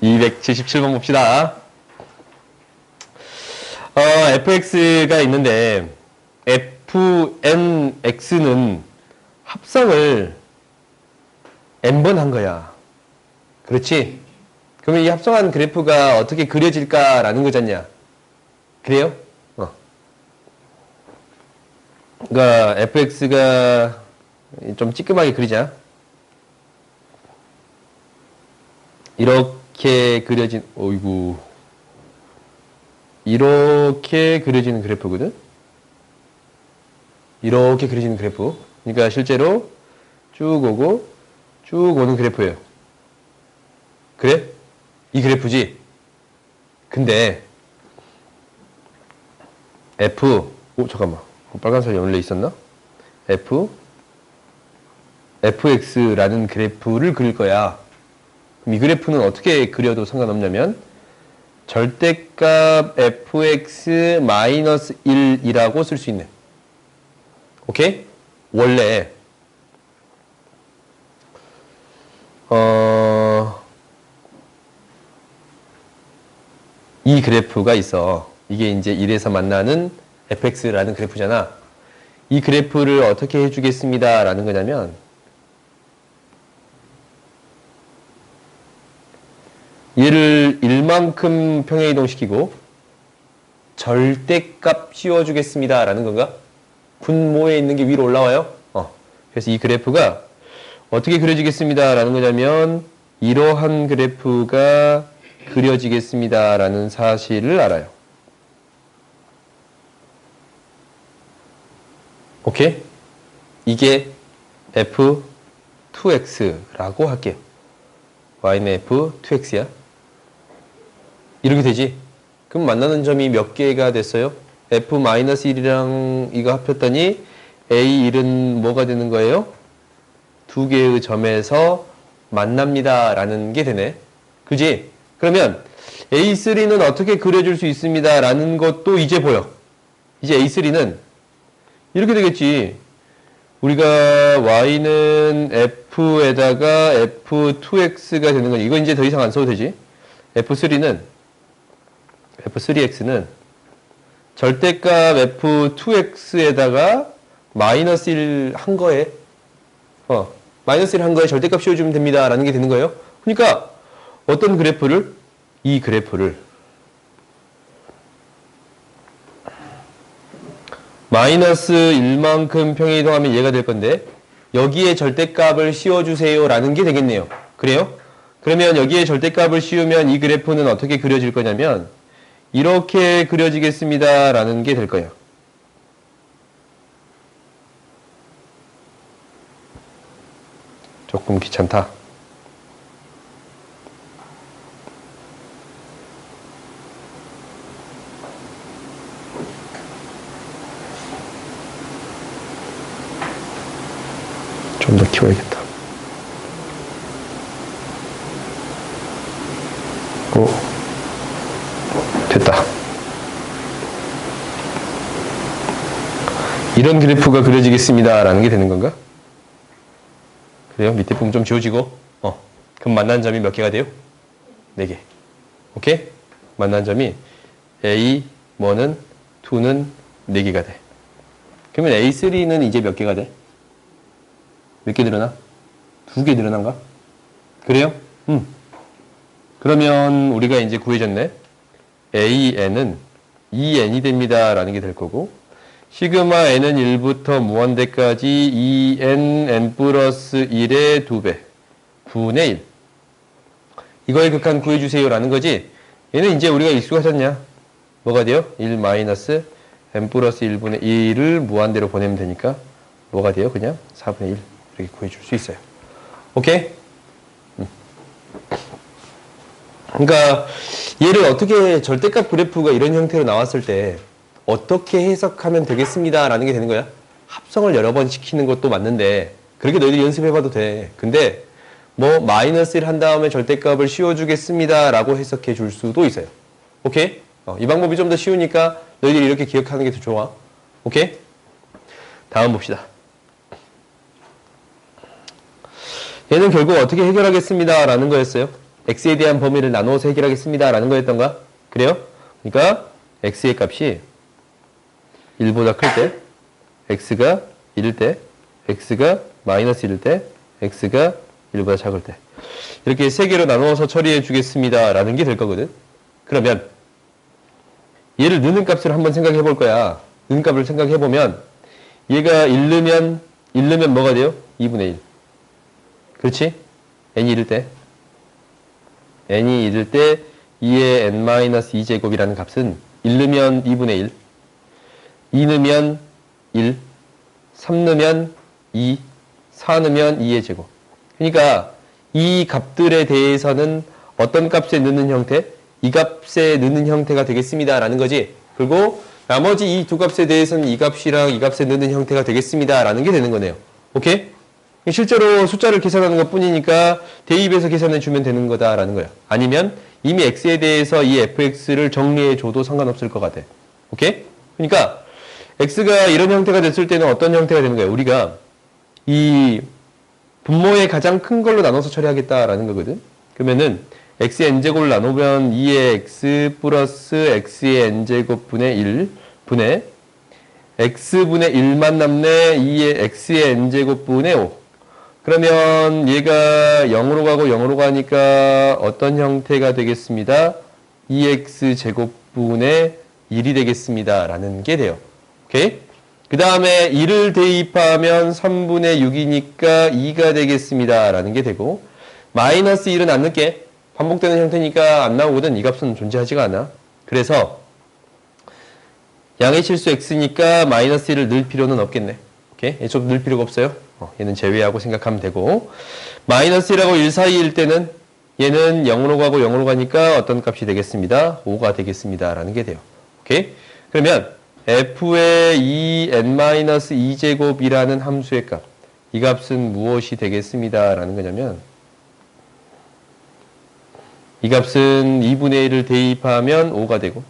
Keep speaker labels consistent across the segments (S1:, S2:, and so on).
S1: 277번 봅시다. fx가 있는데 fnx는 합성을 n번 한 거야. 그렇지? 그러면 이 합성한 그래프가 어떻게 그려질까라는 거잖냐. 그래요? 그러니까 fx가 좀 찌끔하게 그리자. 이렇게 그려진, 어이구. 이렇게 그려지는 그래프거든? 이렇게 그려지는 그래프. 그러니까 실제로 쭉 오고, 쭉 오는 그래프예요. 그래? 이 그래프지? 근데, 잠깐만. 빨간색이 원래 있었나? fx라는 그래프를 그릴 거야. 그럼 이 그래프는 어떻게 그려도 상관없냐면 절대값 fx-1이라고 쓸 수 있네. 오케이? 원래 이 그래프가 있어. 이게 이제 1에서 만나는 fx라는 그래프잖아. 이 그래프를 어떻게 해주겠습니다 라는 거냐면 얘를 1만큼 평행이동시키고 절대값 씌워주겠습니다 라는 건가? 분모에 있는 게 위로 올라와요? 그래서 이 그래프가 어떻게 그려지겠습니다 라는 거냐면 이러한 그래프가 그려지겠습니다 라는 사실을 알아요. 오케이? 이게 f2x라고 할게요. y는 f2x야. 이렇게 되지? 그럼 만나는 점이 몇 개가 됐어요? f-1이랑 이거 합했더니 a1은 뭐가 되는 거예요? 두 개의 점에서 만납니다 라는 게 되네. 그지? 그러면 a3는 어떻게 그려줄 수 있습니다 라는 것도 이제 보여. 이제 a3는 이렇게 되겠지. 우리가 y는 f에다가 f2x가 되는 거지. 이거 이제 더 이상 안 써도 되지. f3x는 절대값 f2x에다가 마이너스 1 한 거에 마이너스 1 한 거에 절대값 씌워주면 됩니다 라는 게 되는 거예요. 그러니까 어떤 그래프를? 이 그래프를 마이너스 1만큼 평행이동하면 얘가 될 건데 여기에 절대값을 씌워주세요 라는 게 되겠네요. 그래요? 그러면 여기에 절대값을 씌우면 이 그래프는 어떻게 그려질 거냐면 이렇게 그려지겠습니다 라는 게 될 거예요. 조금 귀찮다. 좀 더 키워야겠다. 됐다. 이런 그래프가 그려지겠습니다 라는 게 되는 건가? 그래요? 밑에 부분 좀 지워지고 그럼 만난 점이 몇 개가 돼요? 4개. 오케이? 만난 점이 A, 1은 2는 4개가 돼. 그러면 A3는 이제 몇 개가 돼? 몇 개 늘어나? 2개 늘어난가? 그래요? 그러면 우리가 이제 구해졌네. AN은 2n이 됩니다 라는 게 될 거고 시그마 n은 1부터 무한대까지 2n n 플러스 1의 2배 분의 1 이거의 극한 구해주세요 라는 거지. 얘는 이제 우리가 익숙하셨냐? 뭐가 돼요? 1 마이너스 n 플러스 1분의 1을 무한대로 보내면 되니까 뭐가 돼요? 그냥 4분의 1 이렇게 구해줄 수 있어요. 오케이? 그러니까 얘를 어떻게 절대값 그래프가 이런 형태로 나왔을 때 어떻게 해석하면 되겠습니다 라는 게 되는 거야. 합성을 여러 번 시키는 것도 맞는데 그렇게 너희들이 연습해봐도 돼. 근데 뭐 마이너스 1 한 다음에 절대값을 씌워주겠습니다 라고 해석해 줄 수도 있어요. 오케이? 이 방법이 좀 더 쉬우니까 너희들이 이렇게 기억하는 게 더 좋아. 오케이? 다음 봅시다. 얘는 결국 어떻게 해결하겠습니다 라는 거였어요. x에 대한 범위를 나누어서 해결하겠습니다. 라는 거였던가? 그래요? 그러니까 x의 값이 1보다 클 때, x가 1일 때, x가 마이너스 1일 때, x가 1보다 작을 때. 이렇게 세 개로 나누어서 처리해 주겠습니다. 라는 게 될 거거든. 그러면 얘를 넣는 값을 한번 생각해 볼 거야. 넣는 값을 생각해 보면 얘가 1 넣으면 뭐가 돼요? 2분의 1. 그렇지? n이 이럴 때. n이 이럴 때 2의 n-2제곱이라는 값은 1 넣으면 2분의 1, 2 넣으면 1, 3 넣으면 2, 4 넣으면 2의 제곱. 그러니까 이 값들에 대해서는 어떤 값에 넣는 형태? 이 값에 넣는 형태가 되겠습니다. 라는 거지. 그리고 나머지 이 두 값에 대해서는 이 값이랑 이 값에 넣는 형태가 되겠습니다. 라는 게 되는 거네요. 오케이? 실제로 숫자를 계산하는 것 뿐이니까 대입해서 계산해 주면 되는 거다라는 거야. 아니면 이미 x에 대해서 이 fx를 정리해 줘도 상관없을 것 같아. 오케이? 그러니까 x가 이런 형태가 됐을 때는 어떤 형태가 되는 거야? 우리가 이 분모의 가장 큰 걸로 나눠서 처리하겠다라는 거거든. 그러면은 x의 n제곱을 나누면 2의 x 플러스 x의 n제곱 분의 1 분의 x분의 1만 남네 2의 x의 n제곱 분의 5. 그러면 얘가 0으로 가고 0으로 가니까 어떤 형태가 되겠습니다? 2x 제곱분의 1이 되겠습니다. 라는 게 돼요. 오케이? 그 다음에 1을 대입하면 3분의 6이니까 2가 되겠습니다. 라는 게 되고, 마이너스 1은 안 넣게. 반복되는 형태니까 안 나오거든. 이 값은 존재하지가 않아. 그래서 양의 실수 x니까 마이너스 1을 넣을 필요는 없겠네. 오케이? 얘좀 넣을 필요가 없어요. 얘는 제외하고 생각하면 되고, 마이너스 1하고 1 사이일 때는 얘는 0으로 가고 0으로 가니까 어떤 값이 되겠습니다? 5가 되겠습니다. 라는 게 돼요. 오케이? 그러면 f의 2n-2제곱이라는 함수의 값, 이 값은 무엇이 되겠습니다. 라는 거냐면, 이 값은 2분의 1을 대입하면 5가 되고,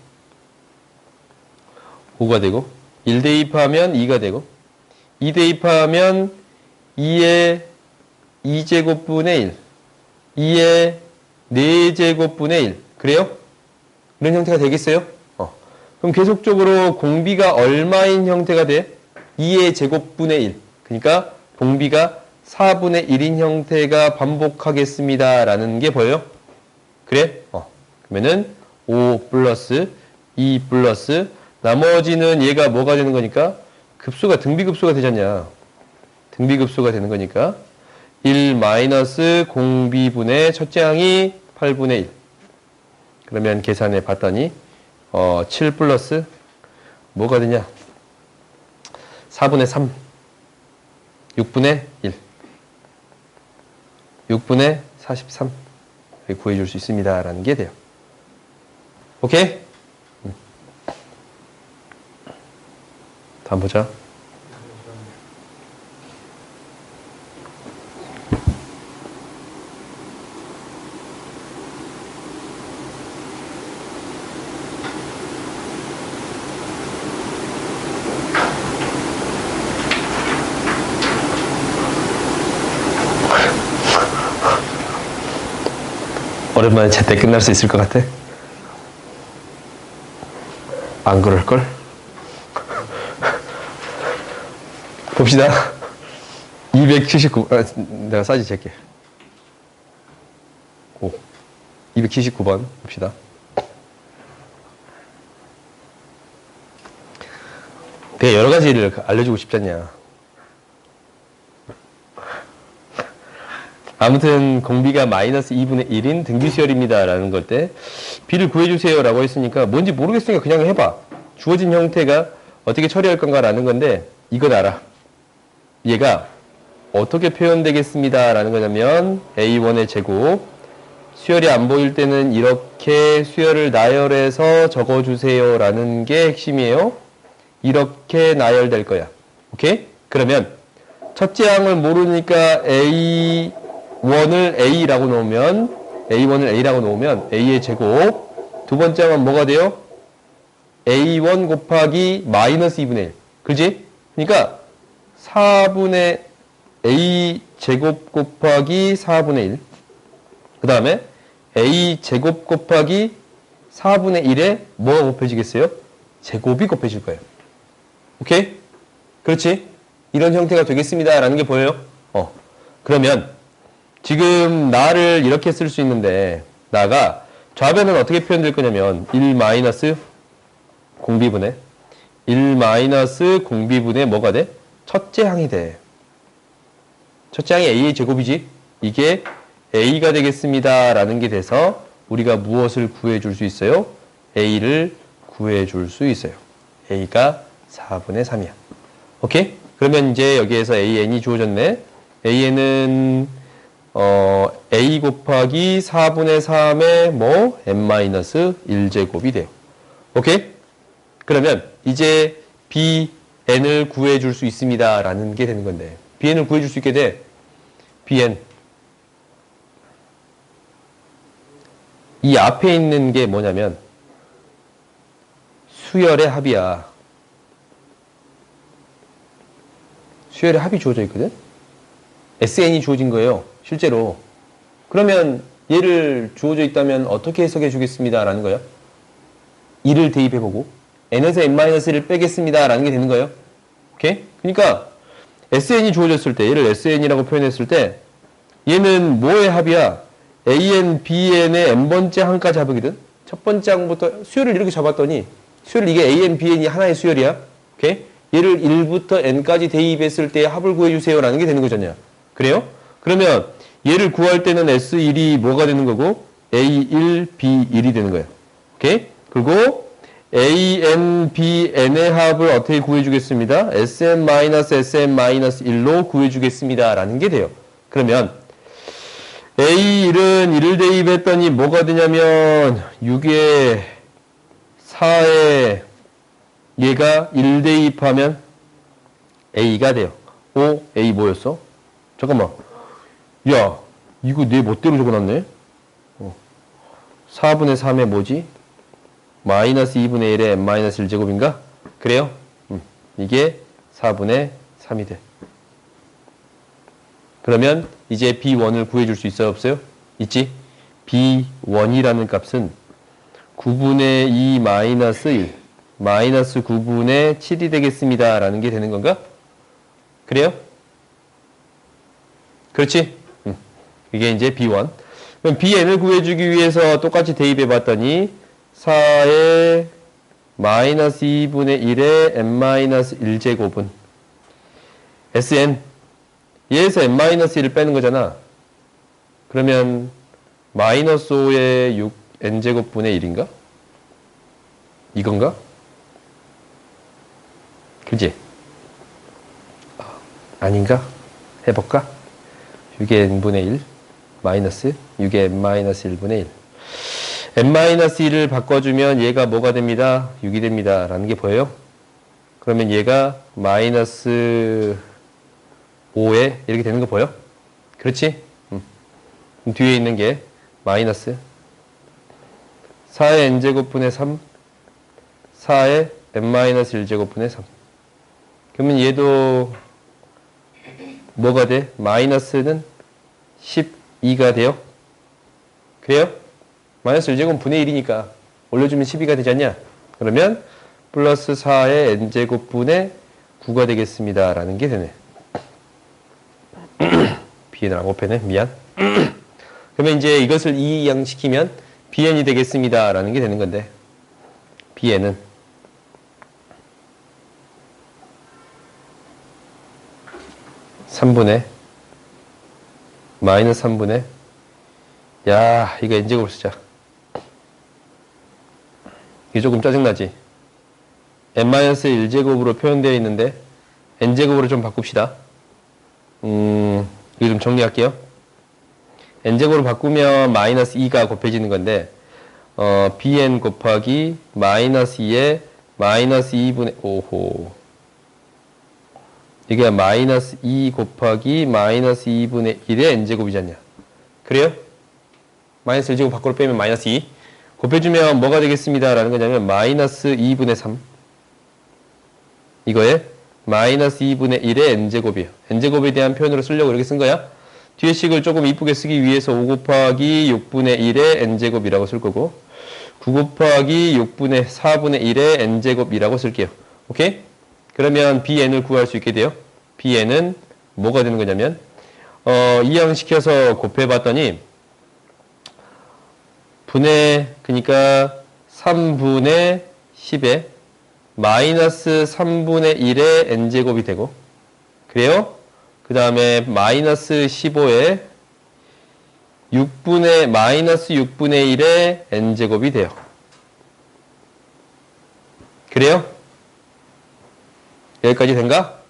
S1: 5가 되고, 1 대입하면 2가 되고, 2 대입하면 2의 2제곱분의 1, 2의 4제곱분의 1. 그래요? 이런 형태가 되겠어요? 그럼 계속적으로 공비가 얼마인 형태가 돼? 2의 제곱분의 1. 그러니까 공비가 4분의 1인 형태가 반복하겠습니다. 라는 게 보여요? 그래? 그러면은 5 플러스 2 플러스 나머지는 얘가 뭐가 되는 거니까? 급수가 등비급수가 되지 않냐? 등비급수가 되는 거니까 1 마이너스 공비분의 첫째 항이 8분의 1. 그러면 계산해 봤더니 7 플러스 뭐가 되냐? 4분의 3 6분의 1 6분의 43 구해줄 수 있습니다. 라는 게 돼요. 오케이? 다음 보자. 오랜만에 제때 끝날 수 있을 것 같아? 안 그럴걸? 봅시다. 279, 내가 사진 잴게. 279번 봅시다. 내가 여러 가지를 알려주고 싶지 않냐. 아무튼 공비가 마이너스 2분의 1인 등기수열입니다. 라는 걸 때 b를 구해주세요. 라고 했으니까 뭔지 모르겠으니까 그냥 해봐. 주어진 형태가 어떻게 처리할 건가 라는 건데 이건 알아. 얘가 어떻게 표현되겠습니다. 라는 거냐면 a1의 제곱 수열이 안 보일 때는 이렇게 수열을 나열해서 적어주세요. 라는 게 핵심이에요. 이렇게 나열될 거야. 오케이? 그러면 첫째 항을 모르니까 A1을 A라고 놓으면 A의 제곱 두 번째 항은 뭐가 돼요? A1 곱하기 마이너스 2분의 1 그지? 그러니까 4분의 A 제곱 곱하기 4분의 1 그 다음에 a 제곱 곱하기 4분의 1에 뭐가 곱해지겠어요? 제곱이 곱해질 거예요. 오케이? 그렇지? 이런 형태가 되겠습니다. 라는 게 보여요? 그러면 지금 나를 이렇게 쓸 수 있는데 나가 좌변은 어떻게 표현될 거냐면 1 마이너스 공비분의 1 마이너스 공비분의 뭐가 돼? 첫째 항이 돼. 첫째 항이 a의 제곱이지? 이게 a가 되겠습니다. 라는 게 돼서 우리가 무엇을 구해줄 수 있어요? a를 구해줄 수 있어요. a가 4분의 3이야. 오케이? 그러면 이제 여기에서 an이 주어졌네. an은 a 곱하기 4분의 3의 뭐 n-1제곱이 돼요. 오케이? 그러면 이제 bn을 구해줄 수 있습니다. 라는 게 되는 건데 bn을 구해줄 수 있게 돼. bn 이 앞에 있는 게 뭐냐면 수열의 합이야. 수열의 합이 주어져 있거든? SN이 주어진 거예요. 실제로. 그러면 얘를 주어져 있다면 어떻게 해석해 주겠습니다. 라는 거예요. 2를 대입해보고 n에서 n-1을 빼겠습니다. 라는 게 되는 거예요. 오케이? 그러니까 SN이 주어졌을 때 얘를 SN이라고 표현했을 때 얘는 뭐의 합이야? AN, BN의 n번째 항까지 합이거든? 첫 번째 항부터 수열을 이렇게 잡았더니 수열 이게 AN, BN이 하나의 수열이야. 오케이? 얘를 1부터 n까지 대입했을 때 합을 구해주세요. 라는 게 되는 거잖냐. 그래요? 그러면 얘를 구할 때는 S1이 뭐가 되는 거고 A1, B1이 되는 거예요. 오케이? 그리고 AN, BN의 합을 어떻게 구해주겠습니다? SM-SM-1로 구해주겠습니다. 라는 게 돼요. 그러면 A1은 1을 대입했더니 뭐가 되냐면 6에 4에 얘가 1 대입하면 A가 돼요. A 뭐였어? 잠깐만. 야, 이거 내 멋대로 적어놨네? 4분의 3에 뭐지? 마이너스 2분의 1에 n-1제곱인가? 그래요? 이게 4분의 3이 돼. 그러면 이제 B1을 구해줄 수 있어요? 없어요? 있지? B1이라는 값은 9분의 2 마이너스 1 마이너스 9분의 7이 되겠습니다. 라는 게 되는 건가? 그래요? 그렇지? 이게 이제 B1. 그럼 Bn을 구해주기 위해서 똑같이 대입해 봤더니 4의 마이너스 2분의 1의 n-1제곱은 Sn 얘에서 n-1을 빼는 거잖아. 그러면 마이너스 5의 6 n제곱분의 1인가? 이건가? 그지? 아닌가? 해볼까? 6의 n분의 1 마이너스 6의 n-1분의 1 n-1을 바꿔주면 얘가 뭐가 됩니다? 6이 됩니다. 라는 게 보여요? 그러면 얘가 마이너스 5에 이렇게 되는 거 보여? 그렇지? 뒤에 있는 게 마이너스 4의 n제곱분의 3 4의 n-1제곱분의 3 그러면 얘도 뭐가 돼? 마이너스는 12가 돼요? 그래요? 마이너스 1제곱 분의 1이니까 올려주면 12가 되지 않냐? 그러면 플러스 4의 n제곱분의 9가 되겠습니다. 라는 게 되네. bn을 안 곱했네. 미안. 그러면 이제 이것을 이양시키면 bn이 되겠습니다. 라는 게 되는 건데 bn은 마이너스 3분의 야 이거 n제곱을 쓰자. 이게 조금 짜증나지? n-1제곱으로 표현되어 있는데 n제곱으로 좀 바꿉시다. 이거 좀 정리할게요. n제곱으로 바꾸면 마이너스 2가 곱해지는 건데 bn 곱하기 마이너스 2에 마이너스 2분의 오호 이게 마이너스 2 곱하기 마이너스 2분의 1의 n제곱이잖냐. 그래요? 마이너스 1제곱 밖으로 빼면 마이너스 2 곱해주면 뭐가 되겠습니다. 라는 거냐면 마이너스 2분의 3 이거에 마이너스 2분의 1의 n제곱이에요. n제곱에 대한 표현으로 쓰려고 이렇게 쓴 거야. 뒤에 식을 조금 이쁘게 쓰기 위해서 5 곱하기 6분의 1의 n제곱이라고 쓸 거고 9 곱하기 6분의 4분의 1의 n제곱이라고 쓸게요. 오케이? 그러면 bn을 구할 수 있게 돼요. bn은 뭐가 되는 거냐면 이항시켜서 곱해봤더니 그러니까 3분의 10에 마이너스 3분의 1의 n제곱이 되고 그래요? 그 다음에 마이너스 15에 마이너스 6분의 1의 n제곱이 돼요. 그래요? 여기까지 된가?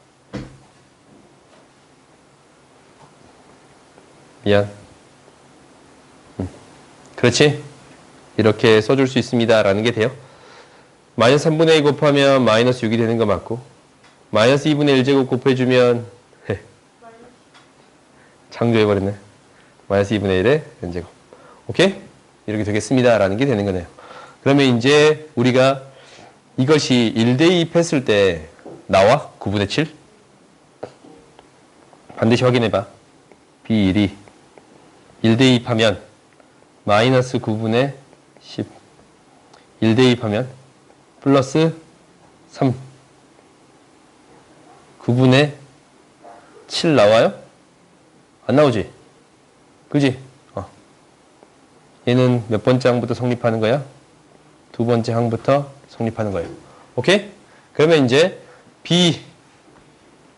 S1: 미안. 그렇지? 이렇게 써줄 수 있습니다. 라는 게 돼요. 마이너스 3분의 2 곱하면 마이너스 6이 되는 거 맞고 마이너스 2분의 1제곱 곱해주면 창조해버렸네. 마이너스 2분의 1의 n제곱. 오케이? 이렇게 되겠습니다. 라는 게 되는 거네요. 그러면 이제 우리가 이것이 1대2 했을 때 나와? 9분의 7? 반드시 확인해봐. B1이 1대2 하면 마이너스 9분의 10 1대2 하면 플러스 3 9분의 7 나와요? 안 나오지? 그지? 얘는 몇 번째 항부터 성립하는 거야? 두 번째 항부터 성립하는 거예요. 오케이? 그러면 이제 B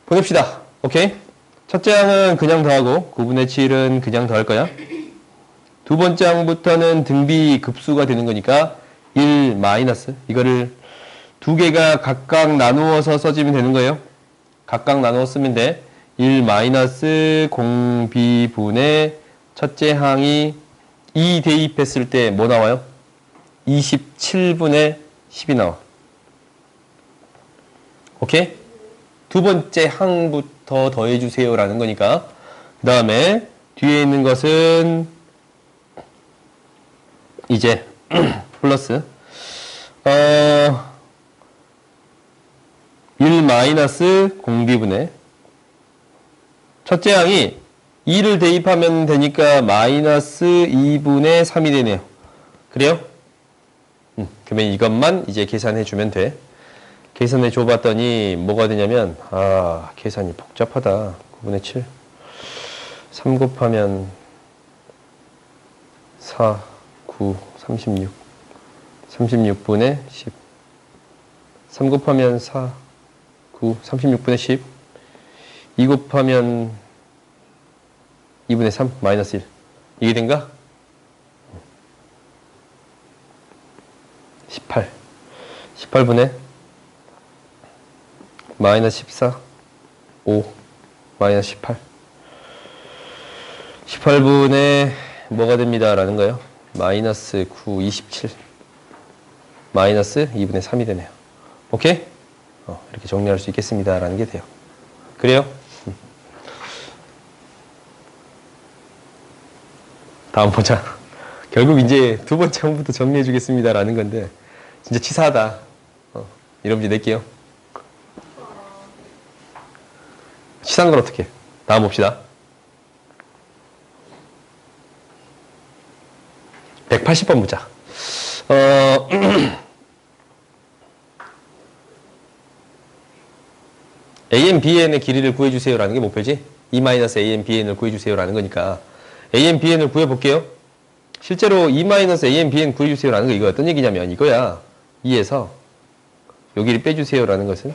S1: 보냅시다. 오케이? 첫째 항은 그냥 더하고 9분의 7은 그냥 더할 거야. 두 번째 항부터는 등비 급수가 되는 거니까 1 마이너스 이거를 두 개가 각각 나누어서 써주면 되는 거예요. 각각 나누어 쓰면 돼. 1 마이너스 공비분의 첫째 항이 2 대입했을 때 뭐 나와요? 27분의 10이 나와. 오케이? 두 번째 항부터 더해주세요 라는 거니까 그 다음에 뒤에 있는 것은 이제 플러스 1 마이너스 공비분의 첫째 항이 2를 대입하면 되니까 마이너스 2분의 3이 되네요. 그래요? 그러면 이것만 이제 계산해 주면 돼. 계산해 줘 봤더니 뭐가 되냐면 계산이 복잡하다. 9분의 7 3 곱하면 4 9 36 36분의 10 3 곱하면 4 9 36분의 10 2 곱하면 2분의 3 마이너스 1 이게 된가? 18 18분의 마이너스 14 5 마이너스 18 18분의 뭐가 됩니다 라는 거예요. 마이너스 9 27 마이너스 2분의 3이 되네요. 오케이? 이렇게 정리할 수 있겠습니다 라는 게 돼요. 그래요? 다음 보자. 결국 이제 두 번째 항부터 정리해 주겠습니다 라는 건데 진짜 치사하다. 이런 문제 낼게요. 치사한 건 어떻게? 다음 봅시다. 180번 보자. AN, BN의 길이를 구해주세요 라는 게 목표지. E-AN, BN을 구해주세요 라는 거니까 AN, BN을 구해볼게요. 실제로 E-AN, BN 구해주세요 라는 거 이거 어떤 얘기냐면 이거야. 2에서 요 길이 빼주세요 라는 것은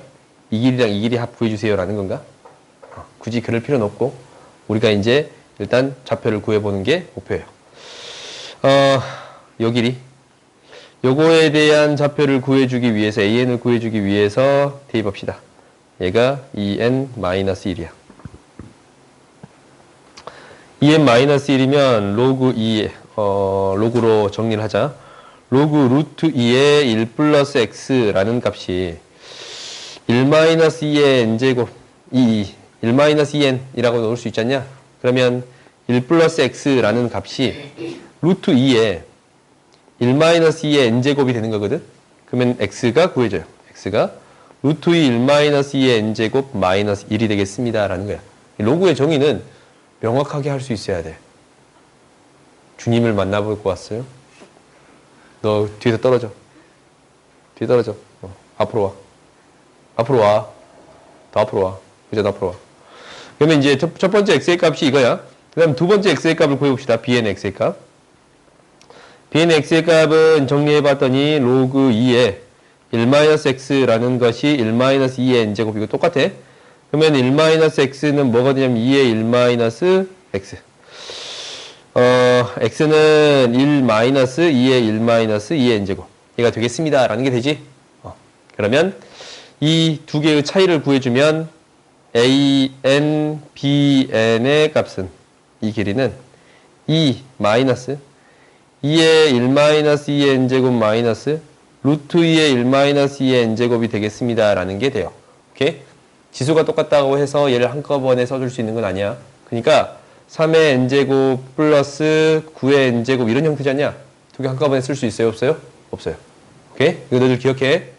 S1: 이 길이랑 이 길이 합 구해주세요 라는 건가? 굳이 그럴 필요는 없고 우리가 이제 일단 좌표를 구해보는 게 목표예요. 요 길이 요거에 대한 좌표를 구해주기 위해서 AN을 구해주기 위해서 대입합시다. 얘가 2n-1이야. 2n-1이면 로그 2, 로그로 정리를 하자. 로그 루트 2의 1 플러스 x라는 값이 1-2의 n제곱 1-2n이라고 넣을 수 있지 않냐? 그러면 1 플러스 x라는 값이 루트 2의 1-2의 n제곱이 되는 거거든? 그러면 x가 구해져요. x가 루트 2 1-2의 n제곱 마이너스 1이 되겠습니다. 라는 거야. 로그의 정의는 명확하게 할 수 있어야 돼. 주님을 만나볼 것 같어요? 너 뒤에서 떨어져. 뒤에 떨어져. 앞으로 와. 앞으로 와. 더 앞으로 와. 그죠? 앞으로 와. 그러면 이제 첫 번째 x의 값이 이거야. 그 다음 두 번째 x의 값을 구해봅시다. bn의 x의 값. bn의 x의 값은 정리해봤더니 로그 2에 1-x라는 것이 1-2의 n제곱 이거 똑같아. 그러면 1-x는 뭐가 되냐면 2의 1-x. x는 1-2의 1-2의 n제곱. 얘가 되겠습니다. 라는 게 되지. 그러면 이 두 개의 차이를 구해주면 a,n, bn의 값은 이 길이는 2 마이너스 2의 1-2의 n제곱 마이너스 루트 2의 1-2의 n제곱이 되겠습니다. 라는 게 돼요. 오케이? 지수가 똑같다고 해서 얘를 한꺼번에 써줄 수 있는 건 아니야. 그러니까 3의 n제곱 플러스 9의 n제곱 이런 형태지 않냐? 두 개 한꺼번에 쓸 수 있어요? 없어요? 없어요. 오케이? 이거 너희들 기억해.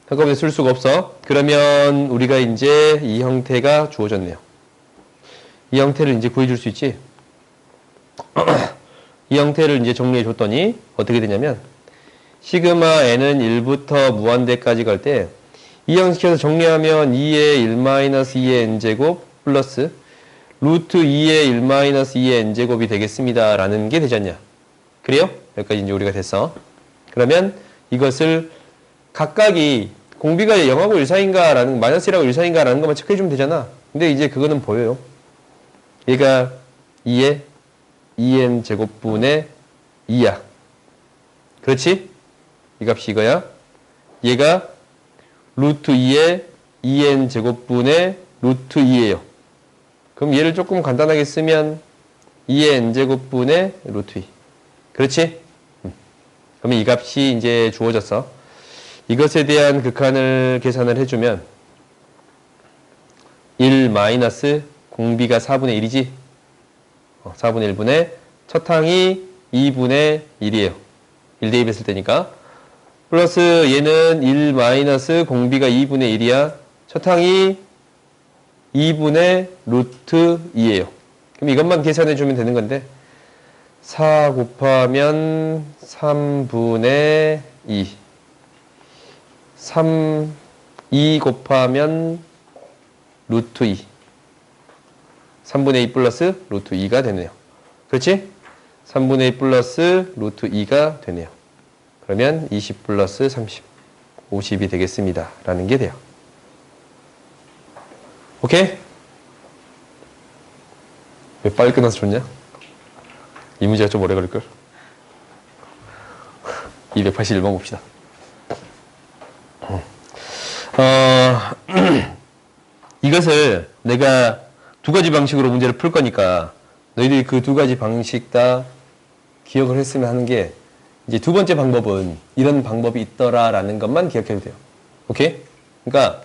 S1: 한꺼번에 쓸 수가 없어. 그러면 우리가 이제 이 형태가 주어졌네요. 이 형태를 이제 구해줄 수 있지? 이 형태를 이제 정리해 줬더니 어떻게 되냐면 시그마 n은 1부터 무한대까지 갈 때 이 형식에서 정리하면 2의 1-2의 n제곱 플러스 루트 2의 1-2의 n제곱이 되겠습니다. 라는 게 되지 않냐? 그래요? 여기까지 이제 우리가 됐어. 그러면 이것을 각각이 공비가 0하고 1 사이인가 라는 마이너스 1하고 1 사이인가 라는 것만 체크해 주면 되잖아. 근데 이제 그거는 보여요. 얘가 2의 2n 제곱분의 2야. 그렇지? 이 값이 이거야. 얘가 루트 2의 2n 제곱분의 루트 2예요. 그럼 얘를 조금 간단하게 쓰면 2의 n제곱분의 루트 2. 그렇지? 그러면 이 값이 이제 주어졌어. 이것에 대한 극한을 계산을 해주면 1 마이너스 공비가 4분의 1이지? 4분의 1분의 첫 항이 2분의 1이에요. 1 대입했을 때니까. 플러스 얘는 1 마이너스 공비가 2분의 1이야. 첫 항이 2분의 루트 2예요. 그럼 이것만 계산해주면 되는 건데 4 곱하면 3분의 2 2 곱하면 루트 2 3분의 2 플러스 루트 2가 되네요. 그렇지? 3분의 2 플러스 루트 2가 되네요. 그러면 20 플러스 30 50이 되겠습니다. 라는 게 돼요. 오케이? 왜 빨리 끝나서 좋냐? 이 문제가 좀 오래 걸릴걸? 281번 봅시다. 이것을 내가 두 가지 방식으로 문제를 풀 거니까 너희들이 그 두 가지 방식 다 기억을 했으면 하는 게 이제 두 번째 방법은 이런 방법이 있더라라는 것만 기억해도 돼요. 오케이? 그러니까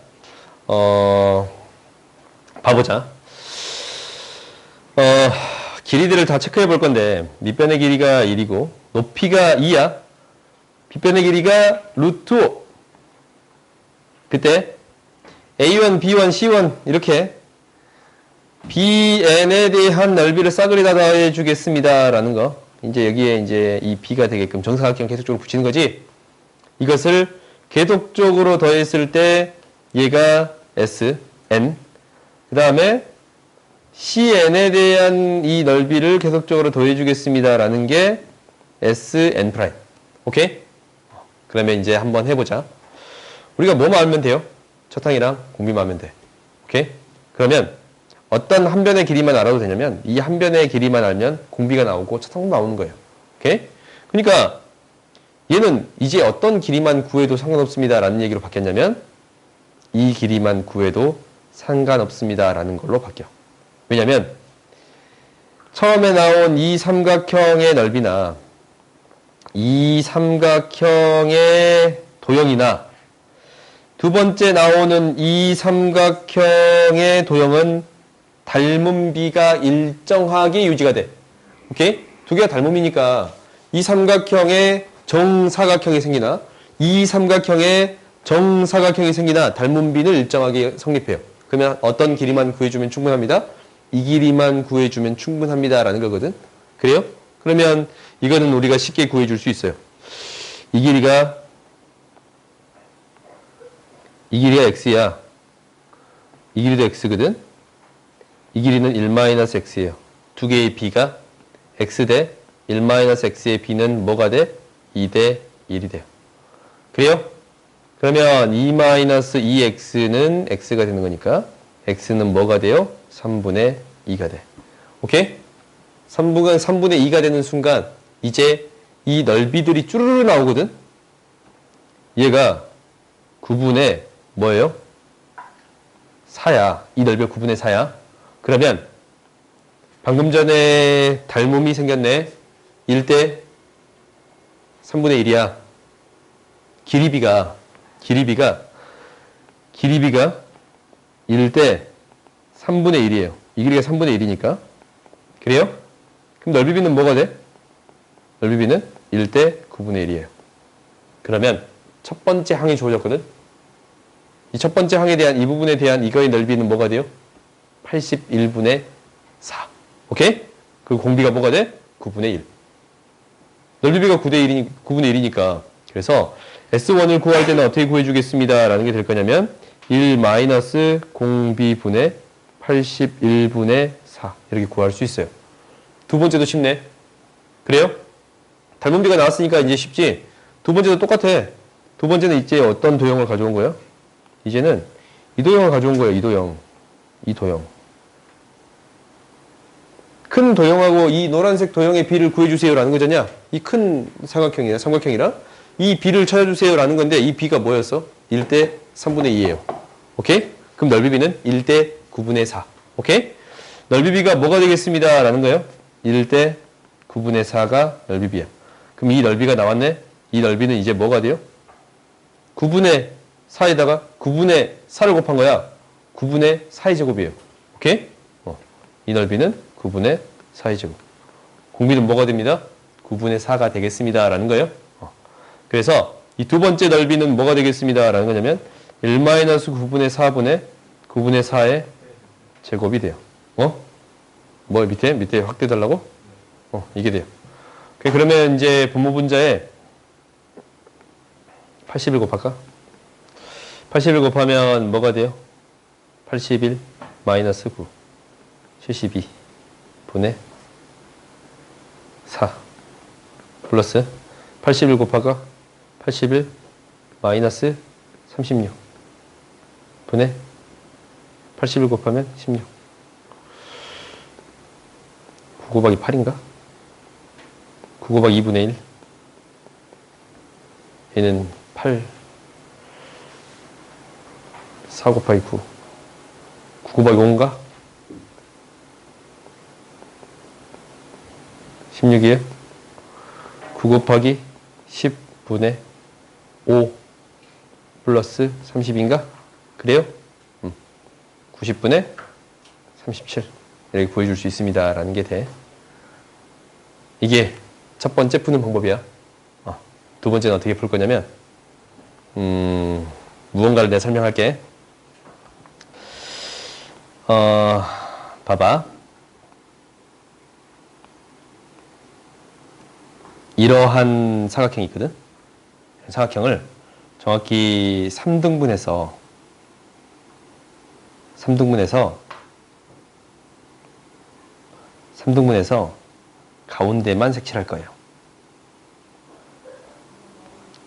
S1: 봐보자. 길이들을 다 체크해 볼 건데 밑변의 길이가 1이고 높이가 2야. 빗변의 길이가 루트 5. 그때 A1, B1, C1 이렇게 BN에 대한 넓이를 싸그리 다 더해 주겠습니다. 라는 거. 이제 여기에 이제 이 B가 되게끔 정사각형 계속적으로 붙이는 거지. 이것을 계속적으로 더했을 때 얘가 S, N. 그 다음에 CN에 대한 이 넓이를 계속적으로 더해 주겠습니다. 라는 게 SN 프라임. 오케이? 그러면 이제 한번 해보자. 우리가 뭐만 알면 돼요? 첫 항이랑 공비만 알면 돼. 오케이? 그러면 어떤 한 변의 길이만 알아도 되냐면 이 한 변의 길이만 알면 공비가 나오고 첫 항도 나오는 거예요. 오케이? 그러니까 얘는 이제 어떤 길이만 구해도 상관없습니다. 라는 얘기로 바뀌었냐면 이 길이만 구해도 상관없습니다. 라는 걸로 바뀌어. 왜냐면 처음에 나온 이 삼각형의 넓이나 이 삼각형의 도형이나 두 번째 나오는 이 삼각형의 도형은 닮음비가 일정하게 유지가 돼. 오케이? 두 개가 닮음이니까 이 삼각형의 정사각형이 생기나 이 삼각형의 정사각형이 생기나 닮음비는 일정하게 성립해요. 그러면 어떤 길이만 구해주면 충분합니다. 이 길이만 구해주면 충분합니다라는 거거든. 그래요? 그러면 이거는 우리가 쉽게 구해줄 수 있어요. 이 길이가 x야. 이 길이도 x거든. 이 길이는 1-x예요. 두 개의 b가 x 대 1-x의 b는 뭐가 돼? 2대 1이 돼요. 그래요? 그러면 2-2x는 x가 되는 거니까 x는 뭐가 돼요? 3분의 2가 돼. 오케이? 3분의 2가 되는 순간 이제 이 넓이들이 쭈르르 나오거든? 얘가 9분의 뭐예요? 4야. 이 넓이가 9분의 4야. 그러면 방금 전에 닮음이 생겼네. 1대 3분의 1이야. 길이비가 1대 3분의 1이에요. 이 길이가 3분의 1이니까. 그래요? 그럼 넓이비는 뭐가 돼? 넓이비는 1대 9분의 1이에요. 그러면 첫 번째 항이 주어졌거든? 이 첫 번째 항에 대한 이 부분에 대한 이거의 넓이는 뭐가 돼요? 81분의 4. 오케이? 그 공비가 뭐가 돼? 9분의 1. 넓이비가 9분의 1이니까. 그래서 S1을 구할 때는 어떻게 구해주겠습니다. 라는 게 될 거냐면 1-공비분의 81분의 4 이렇게 구할 수 있어요. 두 번째도 쉽네. 그래요? 닮은비가 나왔으니까 이제 쉽지? 두 번째도 똑같아. 두 번째는 이제 어떤 도형을 가져온 거예요? 이제는 이 도형을 가져온 거예요. 이 도형. 큰 도형하고 이 노란색 도형의 비를 구해주세요 라는 거잖냐? 이 큰 삼각형이랑 이 비를 찾아주세요 라는 건데 이 비가 뭐였어? 1대 3분의 2예요. 오케이? 그럼 넓이비는 1대 9분의 4. 오케이? 넓이비가 뭐가 되겠습니다 라는 거예요? 1대 9분의 4가 넓이비야. 그럼 이 넓이가 나왔네? 이 넓이는 이제 뭐가 돼요? 9분의 4에다가 9분의 4를 곱한 거야. 9분의 4의 제곱이에요. 오케이? 이 넓이는 9분의 4의 제곱. 공비는 뭐가 됩니다? 9분의 4가 되겠습니다. 라는 거예요. 그래서 이 두 번째 넓이는 뭐가 되겠습니다. 라는 거냐면 1-9분의 4분의 9분의 4의 제곱이 돼요. 뭐 밑에 확대해달라고? 이게 돼요. 그러면 이제 분모 분자에 80을 곱할까? 80을 곱하면 뭐가 돼요? 81 마이너스 9 72 분의 4 플러스 80을 곱할까? 81 마이너스 36 분의 80을 곱하면 16 9 곱하기 8인가? 9 곱하기 2분의 1 얘는 8 4 곱하기 9 9 곱하기 5인가? 16이에요? 9 곱하기 10분의 5 플러스 30인가? 그래요? 90분의 37 이렇게 보여줄 수 있습니다 라는 게 돼. 이게 첫 번째 푸는 방법이야. 두 번째는 어떻게 풀 거냐면 무언가를 내가 설명할게. 봐봐. 이러한 사각형이 있거든. 사각형을 정확히 3등분해서 가운데만 색칠할 거예요.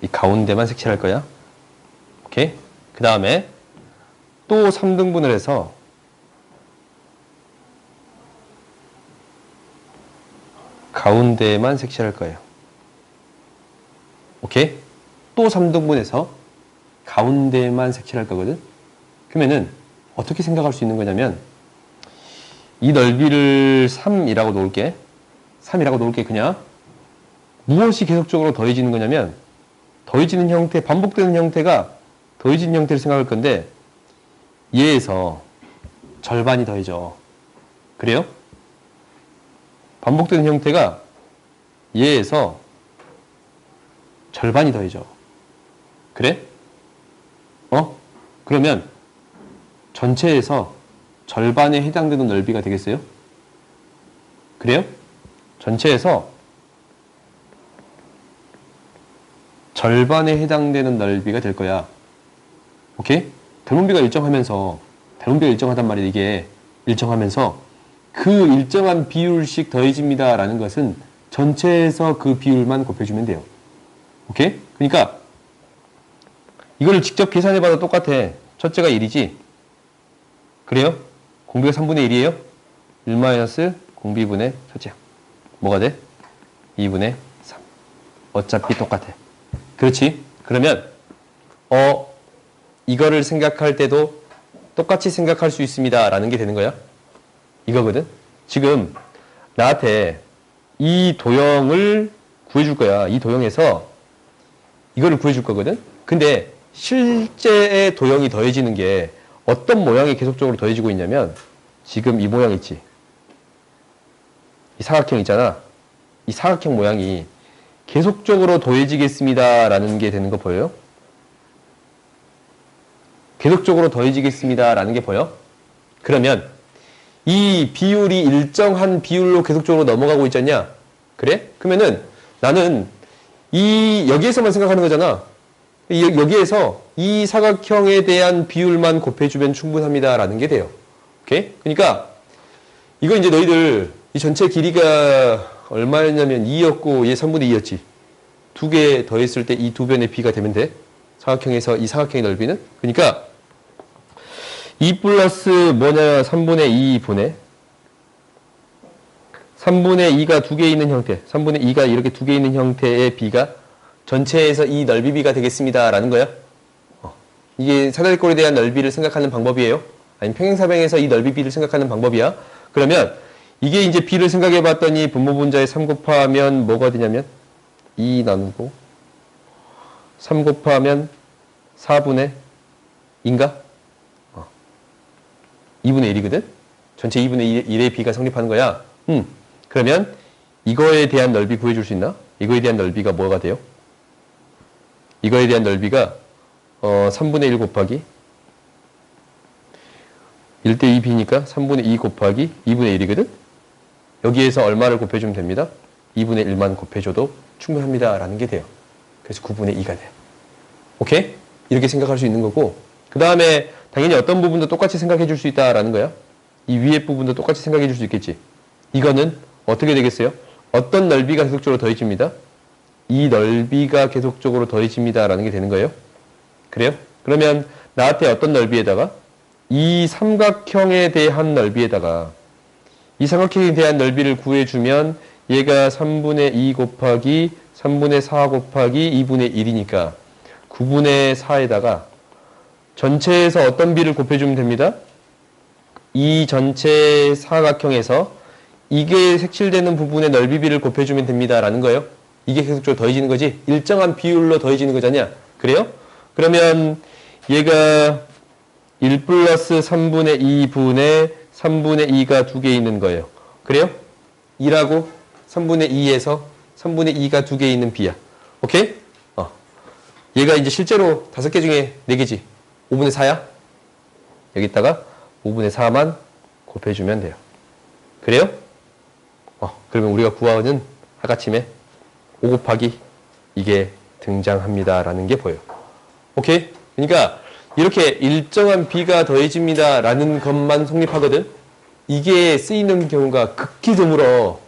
S1: 이 가운데만 색칠할 거야. 오케이? 그 다음에 또 3등분을 해서 가운데만 색칠할 거예요. 오케이? 또 3등분해서 가운데만 색칠할 거거든. 그러면은 어떻게 생각할 수 있는 거냐면 이 넓이를 3이라고 놓을게. 3이라고 놓을게. 그냥 무엇이 계속적으로 더해지는 거냐면 더해지는 형태, 반복되는 형태가 더해지는 형태를 생각할 건데 얘에서 절반이 더해져. 그래요? 반복되는 형태가 얘에서 절반이 더해져. 그래? 그러면 전체에서 절반에 해당되는 넓이가 되겠어요? 그래요? 전체에서 절반에 해당되는 넓이가 될 거야. 오케이? 닮은비가 일정하단 말이야. 이게 일정하면서 그 일정한 비율씩 더해집니다 라는 것은 전체에서 그 비율만 곱해주면 돼요. 오케이? 그러니까 이걸 직접 계산해봐도 똑같아. 첫째가 1이지? 그래요? 공비가 3분의 1이에요? 1 공비분의 첫째야. 뭐가 돼? 2분의 3. 어차피 똑같아. 그렇지? 그러면 이거를 생각할 때도 똑같이 생각할 수 있습니다 라는 게 되는 거야. 이거거든. 지금 나한테 이 도형을 구해줄 거야. 이 도형에서 이거를 구해줄 거거든. 근데 실제의 도형이 더해지는 게 어떤 모양이 계속적으로 더해지고 있냐면 지금 이 모양 있지. 이 사각형 있잖아. 이 사각형 모양이 계속적으로 더해지겠습니다 라는 게 되는 거 보여요? 계속적으로 더해지겠습니다 라는 게 보여? 그러면 이 비율이 일정한 비율로 계속적으로 넘어가고 있잖냐? 그래? 그러면은 나는 여기에서만 생각하는 거잖아. 여기에서 이 사각형에 대한 비율만 곱해주면 충분합니다 라는 게 돼요. 오케이? 그러니까 이거 이제 너희들 이 전체 길이가 얼마였냐면 2였고 얘 3분의 2였지. 두 개 더했을 때 이 두 변의 b가 되면 돼. 사각형에서 이 사각형의 넓이는. 그러니까 2 플러스 뭐냐 3분의 2분의 3분의 2가 두 개 있는 형태, 3분의 2가 이렇게 두 개 있는 형태의 b가 전체에서 이 넓이 b가 되겠습니다 라는 거야. 이게 사다리꼴에 대한 넓이를 생각하는 방법이에요. 아니면 평행사변에서 이 넓이 b를 생각하는 방법이야. 그러면 이게 이제 b를 생각해 봤더니 분모분자에 3 곱하면 뭐가 되냐면 2 나누고 3 곱하면 4분의 2인가? 2분의 1이거든? 전체 2분의 1의 b가 성립하는 거야. 그러면 이거에 대한 넓이 구해줄 수 있나? 이거에 대한 넓이가 뭐가 돼요? 이거에 대한 넓이가 3분의 1 곱하기 1대 2b니까 3분의 2 곱하기 2분의 1이거든? 여기에서 얼마를 곱해주면 됩니다? 2분의 1만 곱해줘도 충분합니다 라는 게 돼요. 그래서 9분의 2가 돼. 오케이? 이렇게 생각할 수 있는 거고, 그 다음에 당연히 어떤 부분도 똑같이 생각해 줄 수 있다라는 거야. 이 위에 부분도 똑같이 생각해 줄 수 있겠지. 이거는 어떻게 되겠어요? 어떤 넓이가 계속적으로 더해집니다. 이 넓이가 계속적으로 더해집니다 라는 게 되는 거예요. 그래요? 그러면 나한테 어떤 넓이에다가 이 삼각형에 대한 넓이에다가 이 삼각형에 대한 넓이를 구해주면 얘가 3분의 2 곱하기 3분의 4 곱하기 2분의 1이니까 9분의 4에다가 전체에서 어떤 비를 곱해주면 됩니다. 이 전체 사각형에서 이게 색칠되는 부분의 넓이 비를 곱해주면 됩니다 라는 거예요. 이게 계속적으로 더해지는 거지. 일정한 비율로 더해지는 거잖냐. 그래요? 그러면 얘가 1 플러스 3분의 2분의 3분의 2가 두 개 있는 거예요. 그래요? 2라고 3분의 2에서 3분의 2가 두 개 있는 b야. 오케이? 얘가 이제 실제로 5개 중에 4개지. 5분의 4야? 여기다가 5분의 4만 곱해주면 돼요. 그래요? 그러면 우리가 구하는 하가침에 5 곱하기 이게 등장합니다 라는 게 보여요. 오케이? 그러니까 이렇게 일정한 b가 더해집니다 라는 것만 성립하거든. 이게 쓰이는 경우가 극히 드물어.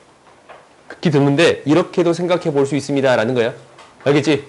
S1: 극히 드문데 이렇게도 생각해 볼 수 있습니다 라는 거야. 알겠지?